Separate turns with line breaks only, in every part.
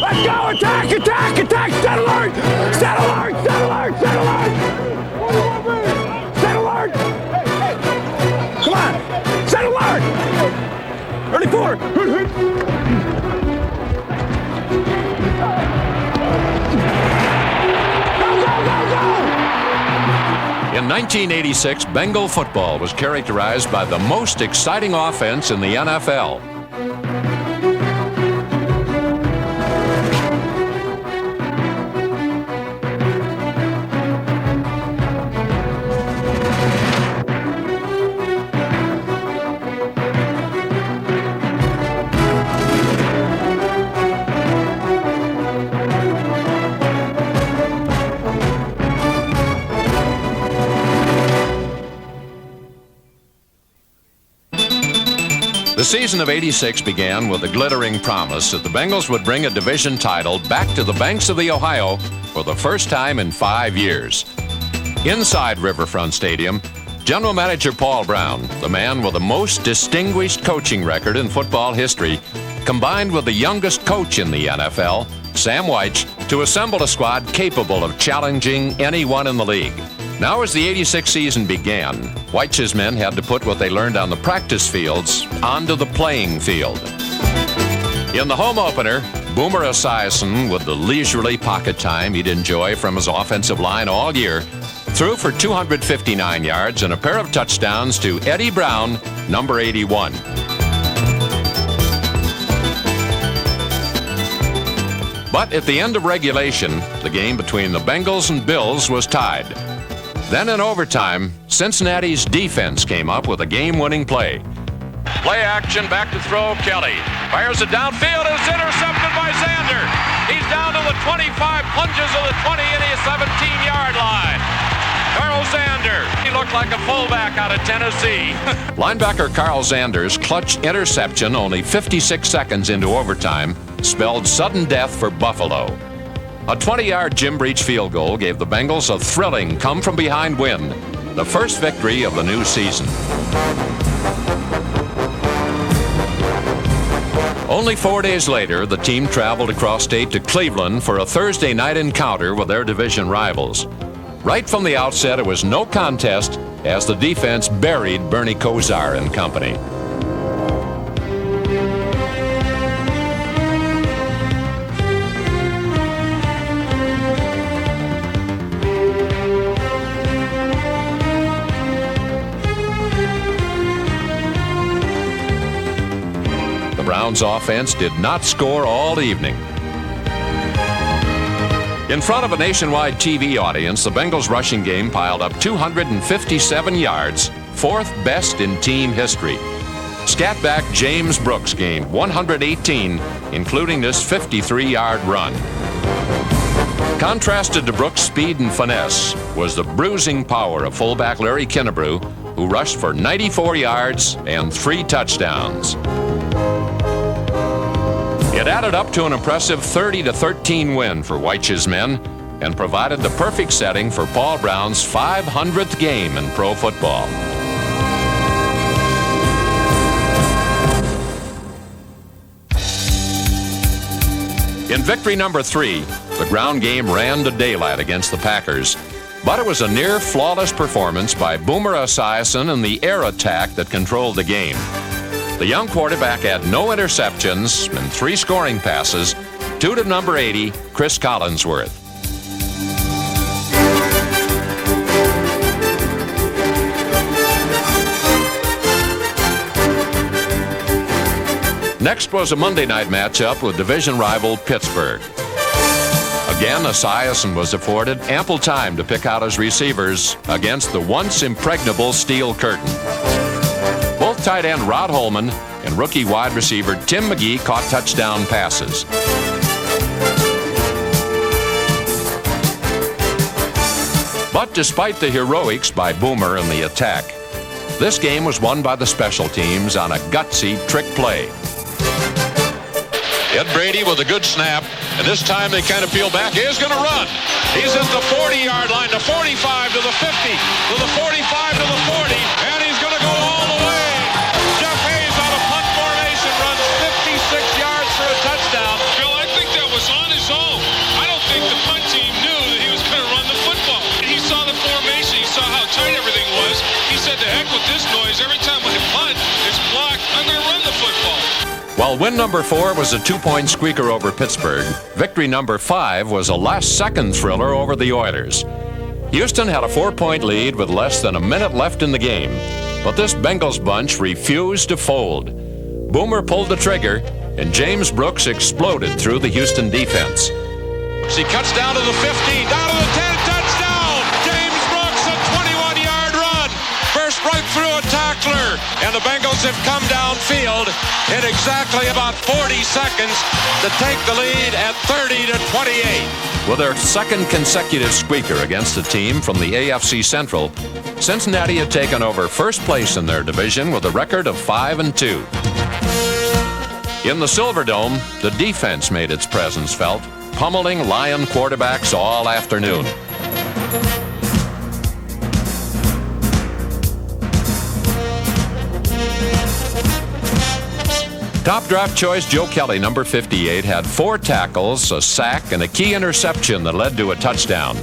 Let's go! Attack! Attack! Attack! Set alert! Set alert! Set alert! Set alert! Set alert! Come on! Set alert! 34!
In 1986, Bengal football was characterized by the most exciting offense in the NFL. The season of '86 began with a glittering promise that the Bengals would bring a division title back to the banks of the Ohio for the first time in 5 years. Inside Riverfront Stadium, General Manager Paul Brown, the man with the most distinguished coaching record in football history, combined with the youngest coach in the NFL, Sam Wyche, to assemble a squad capable of challenging anyone in the league. Now, as the '86 season began, Wyche's men had to put what they learned on the practice fields onto the playing field. In the home opener, Boomer Esiason, with the leisurely pocket time he'd enjoy from his offensive line all year, threw for 259 yards and a pair of touchdowns to Eddie Brown, number 81. But at the end of regulation, the game between the Bengals and Bills was tied. Then in overtime, Cincinnati's defense came up with a game-winning play. Play action, back to throw, Kelly. Fires it downfield, it's intercepted by Zander. He's down to the 25, plunges to the 20 and the 17-yard line. Carl Zander, he looked like a fullback out of Tennessee. Linebacker Carl Zander's clutch interception only 56 seconds into overtime spelled sudden death for Buffalo. A 20-yard Jim Breach field goal gave the Bengals a thrilling come-from-behind win, the first victory of the new season. Only 4 days later, the team traveled across state to Cleveland for a Thursday night encounter with their division rivals. Right from the outset, it was no contest as the defense buried Bernie Kosar and company. Brown's offense did not score all evening. In front of a nationwide TV audience, the Bengals rushing game piled up 257 yards, fourth best in team history. Scatback James Brooks gained 118, including this 53-yard run. Contrasted to Brooks' speed and finesse was the bruising power of fullback Larry Kinnebrew, who rushed for 94 yards and 3 touchdowns. It added up to an impressive 30-13 win for Wyche's men and provided the perfect setting for Paul Brown's 500th game in pro football. In victory number 3, the ground game ran to daylight against the Packers, but it was a near flawless performance by Boomer Esiason and the air attack that controlled the game. The young quarterback had no interceptions and 3 scoring passes, 2 to number 80, Chris Collinsworth. Next was a Monday night matchup with division rival Pittsburgh. Again, Esiason was afforded ample time to pick out his receivers against the once impregnable Steel Curtain. Both tight end Rod Holman and rookie wide receiver Tim McGee caught touchdown passes. But despite the heroics by Boomer in the attack, this game was won by the special teams on a gutsy trick play. Ed Brady with a good snap, and this time they kind of peel back. He's going to run. He's at the 40-yard line, the 45 to the 50, to the 45 to the 40, and he's going to go all the way. Jeff Hayes out of punt formation runs 56 yards for a touchdown.
Bill, I think that was on because every time I punt, it's blocked. I'm going to run the football.
While win number 4 was a 2-point squeaker over Pittsburgh, victory number 5 was a last-second thriller over the Oilers. Houston had a 4-point lead with less than a minute left in the game, but this Bengals bunch refused to fold. Boomer pulled the trigger, and James Brooks exploded through the Houston defense.
He cuts down to the 15, down to the 10, touchdown! James Brooks, a 21-yard run, burst right through a tackler, and the Bengals have come downfield in exactly about 40 seconds to take the lead at 30-28.
With their second consecutive squeaker against a team from the AFC Central, Cincinnati had taken over first place in their division with a record of 5-2. In the Silverdome, the defense made its presence felt, pummeling Lion quarterbacks all afternoon. Top draft choice Joe Kelly, number 58, had 4 tackles, a sack, and a key interception that led to a touchdown.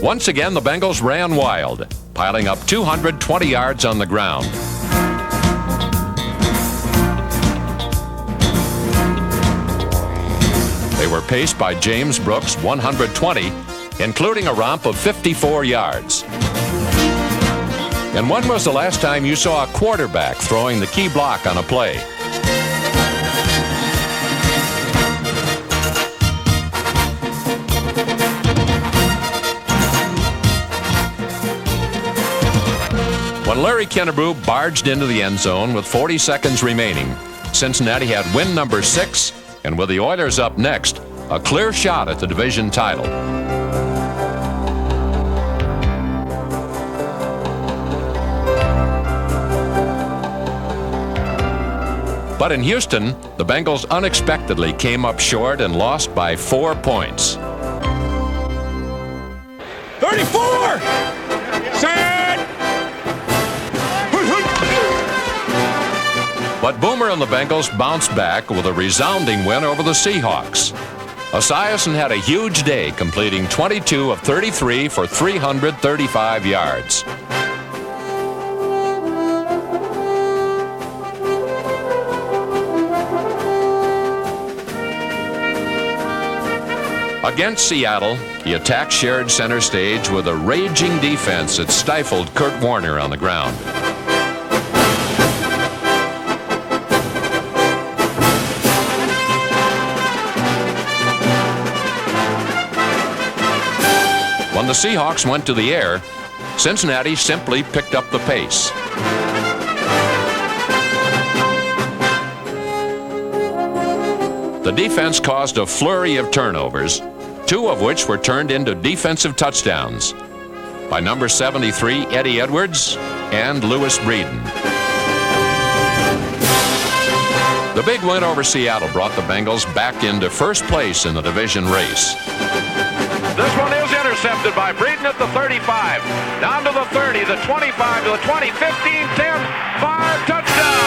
Once again, the Bengals ran wild, piling up 220 yards on the ground. They were paced by James Brooks, 120, including a romp of 54 yards. And when was the last time you saw a quarterback throwing the key block on a play? When Larry Kennebrew barged into the end zone with 40 seconds remaining, Cincinnati had win number 6, and with the Oilers up next, a clear shot at the division title. But in Houston, the Bengals unexpectedly came up short and lost by 4 points.
34! Set!
But Boomer and the Bengals bounced back with a resounding win over the Seahawks. Esiason had a huge day, completing 22 of 33 for 335 yards. Against Seattle, the attack shared center stage with a raging defense that stifled Kurt Warner on the ground. When the Seahawks went to the air, Cincinnati simply picked up the pace. The defense caused a flurry of turnovers, 2 of which were turned into defensive touchdowns by number 73, Eddie Edwards, and Lewis Breeden. The big win over Seattle brought the Bengals back into first place in the division race.
This one is intercepted by Breeden at the 35, down to the 30, the 25, to the 20, 15, 10, 5, touchdown!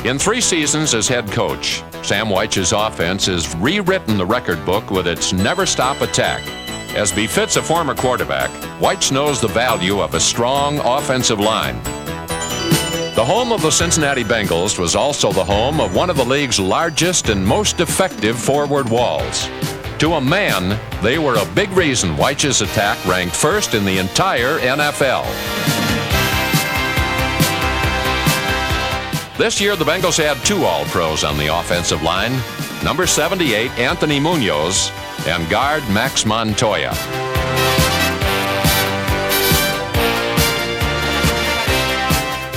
In 3 seasons as head coach, Sam Wyche's offense has rewritten the record book with its never-stop attack. As befits a former quarterback, Wyche knows the value of a strong offensive line. The home of the Cincinnati Bengals was also the home of one of the league's largest and most effective forward walls. To a man, they were a big reason Wyche's attack ranked first in the entire NFL. This year, the Bengals had 2 All-Pros on the offensive line, number 78, Anthony Munoz, and guard Max Montoya.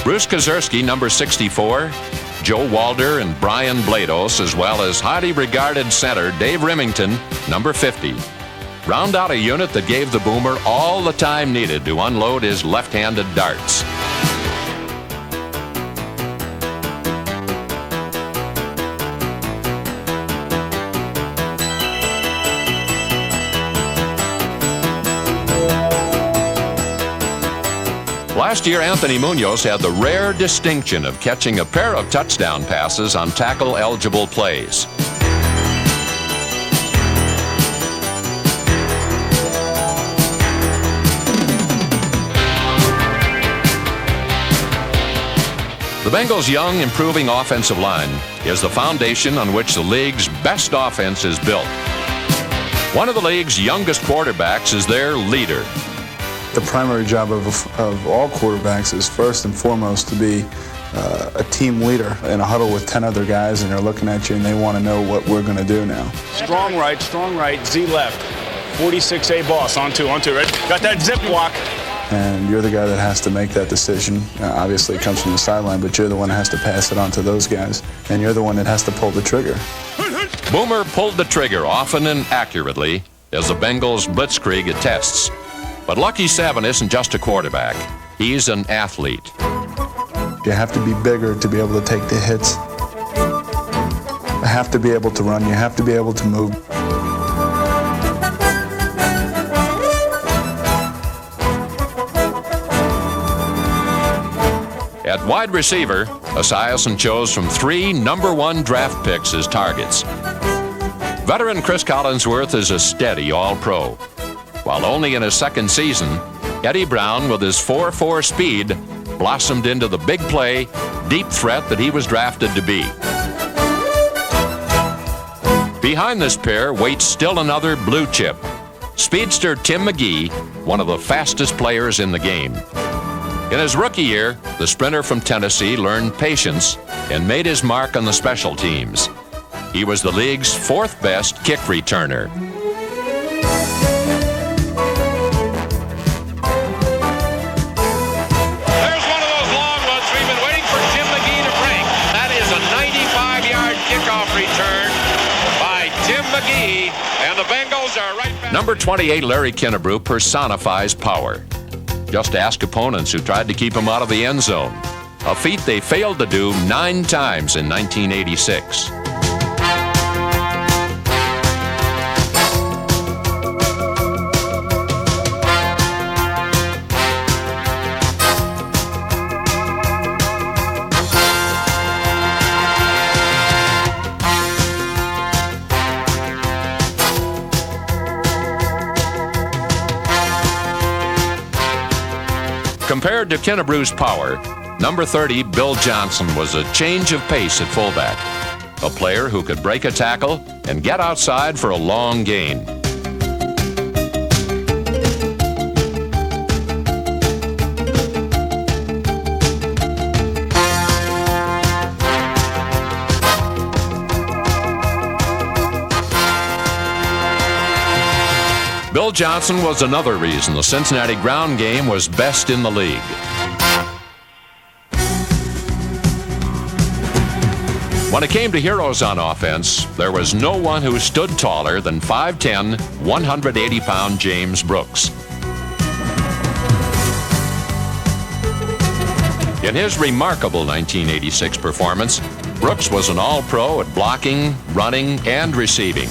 Bruce Kozerski, number 64, Joe Walder and Brian Blados, as well as highly regarded center Dave Remington, number 50. Round out a unit that gave the Boomer all the time needed to unload his left-handed darts. Last year, Anthony Munoz had the rare distinction of catching a pair of touchdown passes on tackle-eligible plays. The Bengals' young, improving offensive line is the foundation on which the league's best offense is built. One of the league's youngest quarterbacks is their leader.
The primary job of all quarterbacks is first and foremost to be a team leader in a huddle with 10 other guys, and they're looking at you and they want to know what we're going to do now.
Strong right, Z left. 46A boss, on two, right? Got that zip block.
And you're the guy that has to make that decision. Obviously, it comes from the sideline, but you're the one that has to pass it on to those guys, and you're the one that has to pull the trigger.
Boomer pulled the trigger often and accurately, as the Bengals' blitzkrieg attests. But Lucky Seven isn't just a quarterback. He's an athlete.
You have to be bigger to be able to take the hits. You have to be able to run. You have to be able to move.
At wide receiver, Esiason chose from 3 #1 draft picks as targets. Veteran Chris Collinsworth is a steady All-Pro. While only in his second season, Eddie Brown, with his 4.4 speed, blossomed into the big play, deep threat that he was drafted to be. Behind this pair waits still another blue chip, speedster Tim McGee, one of the fastest players in the game. In his rookie year, the sprinter from Tennessee learned patience and made his mark on the special teams. He was the league's 4th best kick returner.
There's one of those long ones we've been waiting for Tim McGee to break. That is a 95-yard kickoff return by Tim McGee, and the Bengals are right back.
Number 28, Larry Kinnebrew, personifies power. Just ask opponents who tried to keep him out of the end zone, a feat they failed to do 9 times in 1986. Compared to Kinnebrew's power, number 30, Bill Johnson, was a change of pace at fullback, a player who could break a tackle and get outside for a long gain. Bill Johnson was another reason the Cincinnati ground game was best in the league. When it came to heroes on offense, there was no one who stood taller than 5'10", 180-pound James Brooks. In his remarkable 1986 performance, Brooks was an All-Pro at blocking, running, and receiving.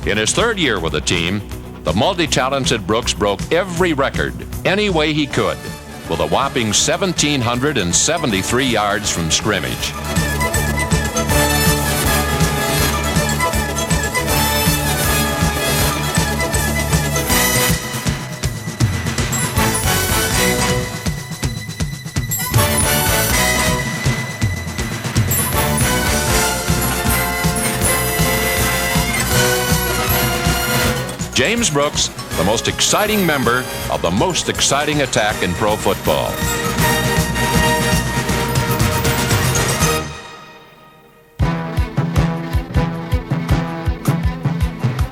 In his 3rd year with the team, the multi-talented Brooks broke every record any way he could with a whopping 1,773 yards from scrimmage. James Brooks, the most exciting member of the most exciting attack in pro football.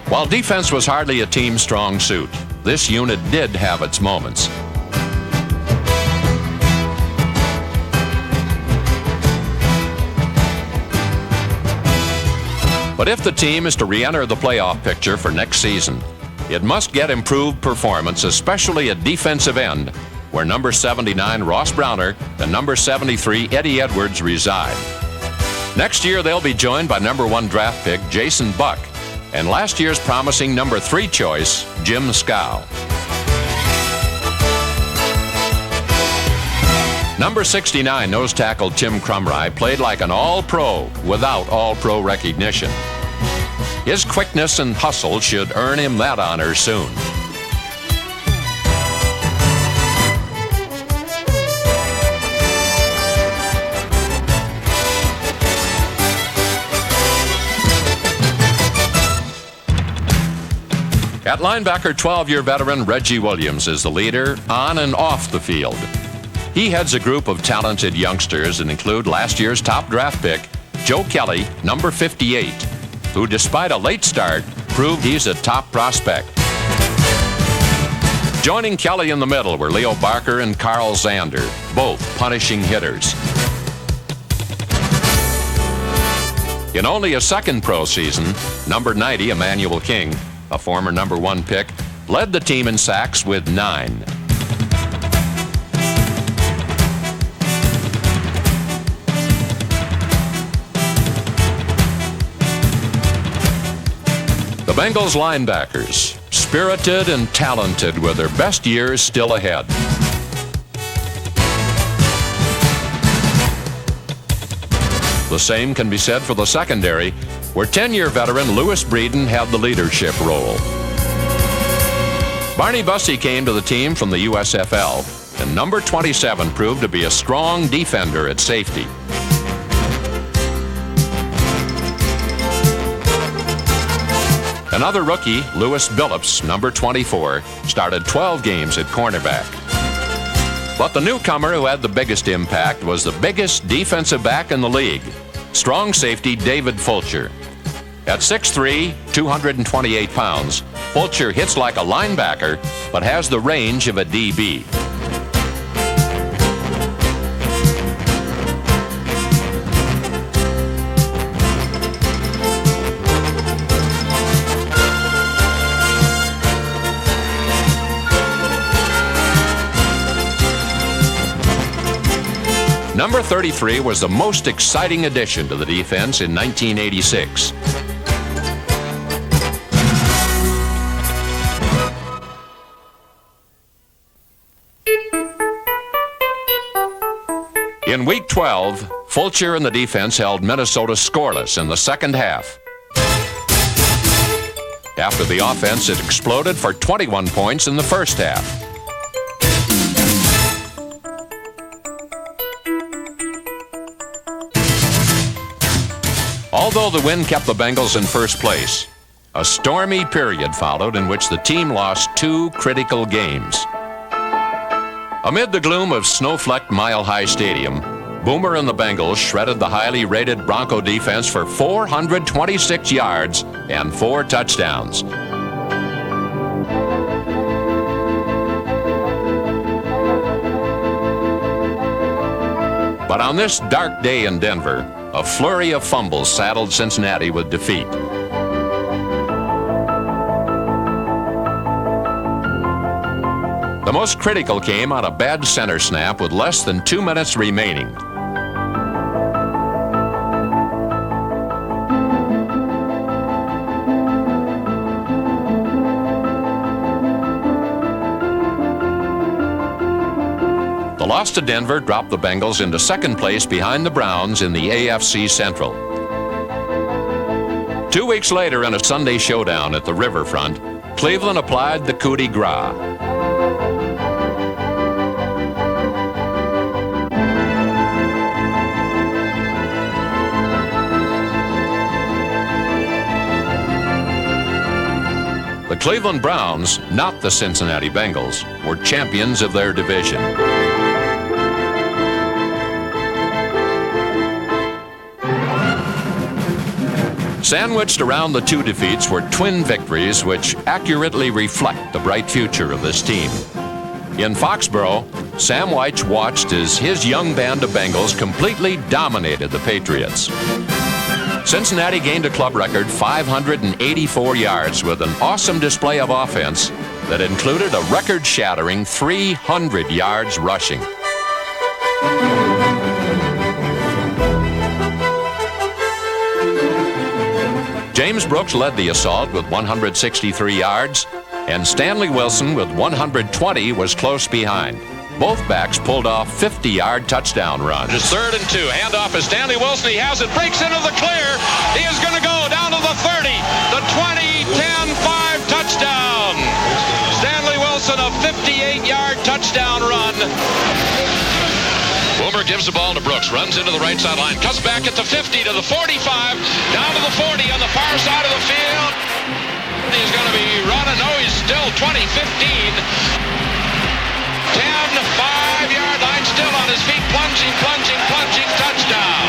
While defense was hardly a team's strong suit, this unit did have its moments. But if the team is to re-enter the playoff picture for next season, it must get improved performance, especially at defensive end, where number 79 Ross Browner and number 73 Eddie Edwards reside. Next year, they'll be joined by number 1 draft pick Jason Buck and last year's promising number 3 choice Jim Scow. Number 69 nose tackle Tim Crumry played like an all-pro without all-pro recognition. His quickness and hustle should earn him that honor soon. At linebacker, 12-year veteran Reggie Williams is the leader on and off the field. He heads a group of talented youngsters that include last year's top draft pick, Joe Kelly, number 58, who despite a late start, proved he's a top prospect. Joining Kelly in the middle were Leo Barker and Carl Zander, both punishing hitters. In only a second pro season, number 90, Emmanuel King, a former number 1 pick, led the team in sacks with 9. The Bengals linebackers, spirited and talented with their best years still ahead. The same can be said for the secondary, where 10-year veteran Louis Breeden had the leadership role. Barney Bussey came to the team from the USFL, and number 27 proved to be a strong defender at safety. Another rookie, Lewis Billups, number 24, started 12 games at cornerback. But the newcomer who had the biggest impact was the biggest defensive back in the league, strong safety David Fulcher. At 6'3", 228 pounds, Fulcher hits like a linebacker, but has the range of a DB. Number 33 was the most exciting addition to the defense in 1986. In Week 12, Fulcher and the defense held Minnesota scoreless in the second half. After the offense, it exploded for 21 points in the first half. Although the win kept the Bengals in first place, a stormy period followed in which the team lost 2 critical games. Amid the gloom of snow-flecked Mile High Stadium, Boomer and the Bengals shredded the highly rated Bronco defense for 426 yards and 4 touchdowns. But on this dark day in Denver, a flurry of fumbles saddled Cincinnati with defeat. The most critical came on a bad center snap with less than 2 minutes remaining. The loss to Denver dropped the Bengals into second place behind the Browns in the AFC Central. 2 weeks later, in a Sunday showdown at the riverfront, Cleveland applied the coup de grace. The Cleveland Browns, not the Cincinnati Bengals, were champions of their division. Sandwiched around the 2 defeats were twin victories which accurately reflect the bright future of this team. In Foxborough, Sam Weich watched as his young band of Bengals completely dominated the Patriots. Cincinnati gained a club record 584 yards with an awesome display of offense that included a record-shattering 300 yards rushing. James Brooks led the assault with 163 yards, and Stanley Wilson with 120 was close behind. Both backs pulled off 50-yard touchdown runs.
It's 3rd and 2. Handoff is Stanley Wilson. He has it. Breaks into the clear. He is going to go down to the 30, the 20, 10, 5 touchdown. Stanley Wilson, a 58-yard touchdown run. Boomer gives the ball to Brooks. Runs into the right sideline. Cuts back at the 50 to the 45. Down to the 40 on the far side of the field. He's going to be running. No, he's still 20, 15. 10, 5-yard line, still on his feet, plunging, touchdown.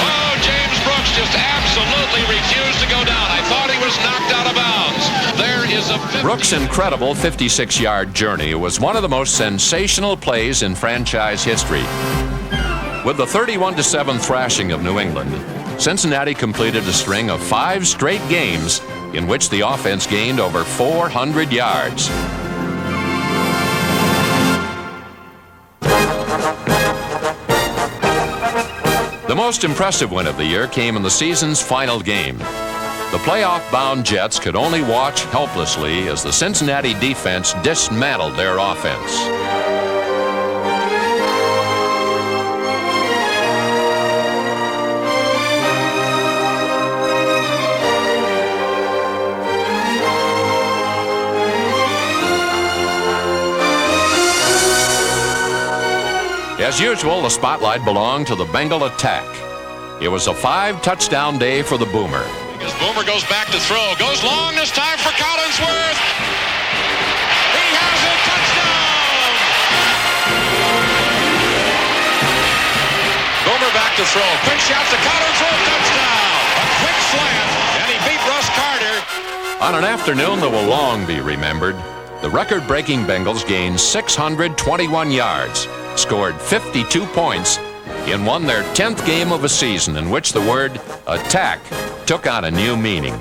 Oh, James Brooks just absolutely refused to go down. I thought he was knocked out of bounds. There is a
Brooks' incredible 56-yard journey was one of the most sensational plays in franchise history. With the 31-7 thrashing of New England, Cincinnati completed a string of 5 straight games in which the offense gained over 400 yards. The most impressive win of the year came in the season's final game. The playoff-bound Jets could only watch helplessly as the Cincinnati defense dismantled their offense. As usual, the spotlight belonged to the Bengal attack. It was a 5-touchdown day for the Boomer.
As Boomer goes back to throw, goes long this time for Collinsworth. He has a touchdown! Boomer back to throw. Quick shot to Collinsworth, touchdown! A quick slant, and he beat Russ Carter.
On an afternoon that will long be remembered, the record-breaking Bengals gained 621 yards, scored 52 points, and won their 10th game of a season in which the word attack took on a new meaning.